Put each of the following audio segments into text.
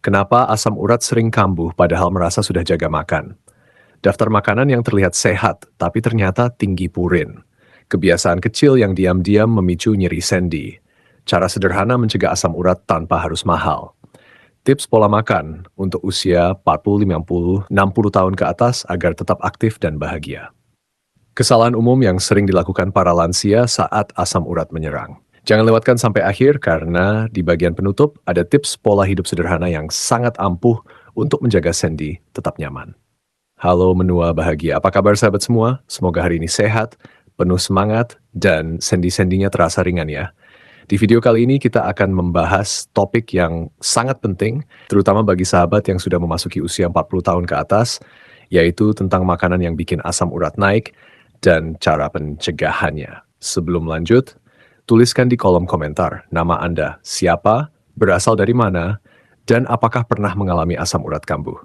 Kenapa asam urat sering kambuh padahal merasa sudah jaga makan? Daftar makanan yang terlihat sehat, tapi ternyata tinggi purin. Kebiasaan kecil yang diam-diam memicu nyeri sendi. Cara sederhana mencegah asam urat tanpa harus mahal. Tips pola makan untuk usia 40, 50, 60 tahun ke atas agar tetap aktif dan bahagia. Kesalahan umum yang sering dilakukan para lansia saat asam urat menyerang. Jangan lewatkan sampai akhir karena di bagian penutup ada tips pola hidup sederhana yang sangat ampuh untuk menjaga sendi tetap nyaman. Halo menua bahagia, apa kabar sahabat semua? Semoga hari ini sehat, penuh semangat, dan sendi-sendinya terasa ringan ya. Di video kali ini kita akan membahas topik yang sangat penting, terutama bagi sahabat yang sudah memasuki usia 40 tahun ke atas, yaitu tentang makanan yang bikin asam urat naik dan cara pencegahannya. Sebelum lanjut, tuliskan di kolom komentar nama Anda, siapa, berasal dari mana, dan apakah pernah mengalami asam urat kambuh.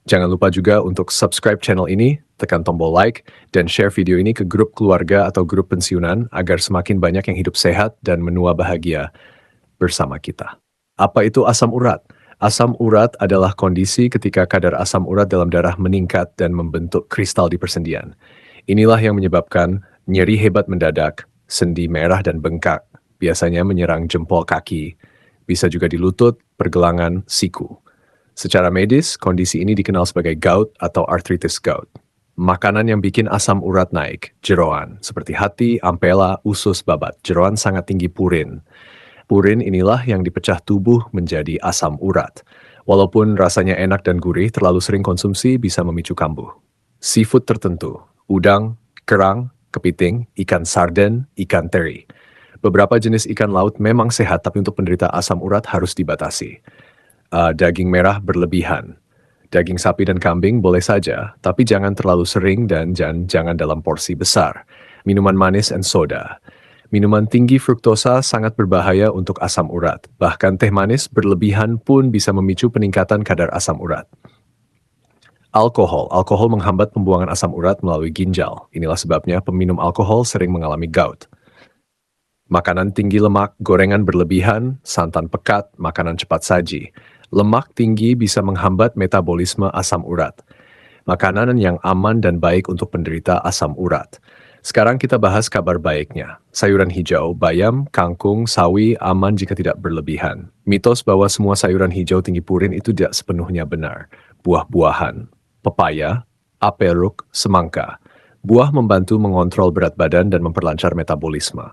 Jangan lupa juga untuk subscribe channel ini, tekan tombol like, dan share video ini ke grup keluarga atau grup pensiunan agar semakin banyak yang hidup sehat dan menua bahagia bersama kita. Apa itu asam urat? Asam urat adalah kondisi ketika kadar asam urat dalam darah meningkat dan membentuk kristal di persendian. Inilah yang menyebabkan nyeri hebat mendadak, sendi merah dan bengkak, biasanya menyerang jempol kaki, bisa juga di lutut, pergelangan, siku. Secara medis, kondisi ini dikenal sebagai gout atau arthritis gout. Makanan yang bikin asam urat naik, jeroan, seperti hati, ampela, usus, babat. Jeroan sangat tinggi purin. Purin inilah yang dipecah tubuh menjadi asam urat. Walaupun rasanya enak dan gurih, terlalu sering konsumsi bisa memicu kambuh. Seafood tertentu, udang, kerang, kepiting, ikan sarden, ikan teri. Beberapa jenis ikan laut memang sehat, tapi untuk penderita asam urat harus dibatasi. Daging merah berlebihan. Daging sapi dan kambing boleh saja, tapi jangan terlalu sering dan jangan dalam porsi besar. Minuman manis and soda. Minuman tinggi fruktosa sangat berbahaya untuk asam urat. Bahkan teh manis berlebihan pun bisa memicu peningkatan kadar asam urat. Alkohol menghambat pembuangan asam urat melalui ginjal. Inilah sebabnya peminum alkohol sering mengalami gout. Makanan tinggi lemak, gorengan berlebihan, santan pekat, makanan cepat saji. Lemak tinggi bisa menghambat metabolisme asam urat. Makanan yang aman dan baik untuk penderita asam urat. Sekarang kita bahas kabar baiknya. Sayuran hijau, bayam, kangkung, sawi aman jika tidak berlebihan. Mitos bahwa semua sayuran hijau tinggi purin itu tidak sepenuhnya benar. Buah-buahan, pepaya, aperuk, semangka. Buah membantu mengontrol berat badan dan memperlancar metabolisme.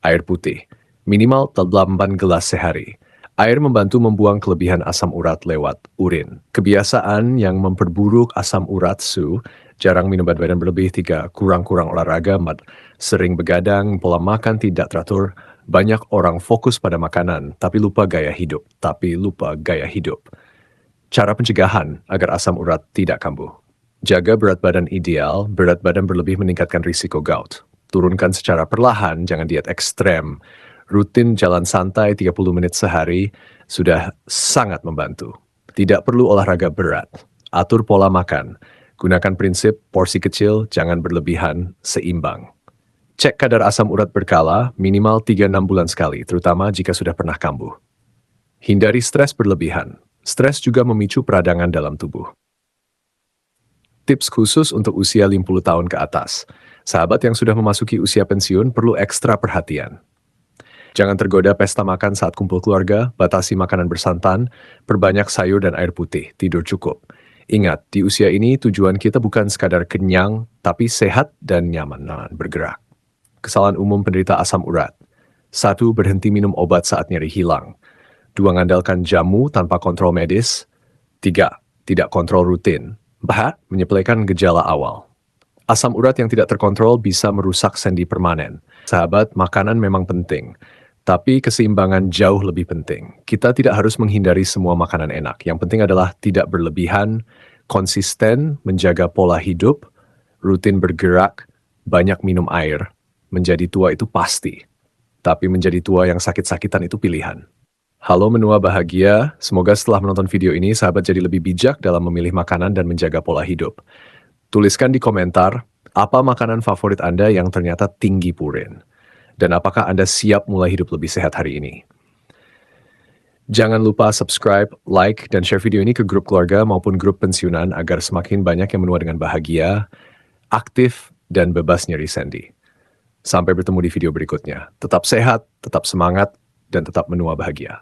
Air putih, minimal 8 gelas sehari. Air membantu membuang kelebihan asam urat lewat urin. Kebiasaan yang memperburuk asam urat jarang minum berat badan berlebih, 3, kurang-kurang olahraga, 4, sering begadang, pola makan tidak teratur. Banyak orang fokus pada makanan, tapi lupa gaya hidup. Cara pencegahan agar asam urat tidak kambuh. Jaga berat badan ideal, berat badan berlebih meningkatkan risiko gout. Turunkan secara perlahan, jangan diet ekstrem. Rutin jalan santai 30 menit sehari sudah sangat membantu. Tidak perlu olahraga berat. Atur pola makan. Gunakan prinsip porsi kecil, jangan berlebihan, seimbang. Cek kadar asam urat berkala, minimal 3-6 bulan sekali, terutama jika sudah pernah kambuh. Hindari stres berlebihan. Stres juga memicu peradangan dalam tubuh. Tips khusus untuk usia 50 tahun ke atas. Sahabat yang sudah memasuki usia pensiun perlu ekstra perhatian. Jangan tergoda pesta makan saat kumpul keluarga, batasi makanan bersantan, perbanyak sayur dan air putih, tidur cukup. Ingat, di usia ini tujuan kita bukan sekadar kenyang, tapi sehat dan nyaman bergerak. Kesalahan umum penderita asam urat. 1. Berhenti minum obat saat nyeri hilang. 2. Mengandalkan jamu tanpa kontrol medis. 3. Tidak kontrol rutin. 4. Menyepelekan gejala awal. Asam urat yang tidak terkontrol bisa merusak sendi permanen. Sahabat, makanan memang penting, tapi keseimbangan jauh lebih penting. Kita tidak harus menghindari semua makanan enak. Yang penting adalah tidak berlebihan, konsisten, menjaga pola hidup, rutin bergerak, banyak minum air. Menjadi tua itu pasti, tapi menjadi tua yang sakit-sakitan itu pilihan. Halo menua bahagia, semoga setelah menonton video ini sahabat jadi lebih bijak dalam memilih makanan dan menjaga pola hidup. Tuliskan di komentar, apa makanan favorit Anda yang ternyata tinggi purin? Dan apakah Anda siap mulai hidup lebih sehat hari ini? Jangan lupa subscribe, like, dan share video ini ke grup keluarga maupun grup pensiunan agar semakin banyak yang menua dengan bahagia, aktif, dan bebas nyeri sendi. Sampai bertemu di video berikutnya. Tetap sehat, tetap semangat, dan tetap menua bahagia.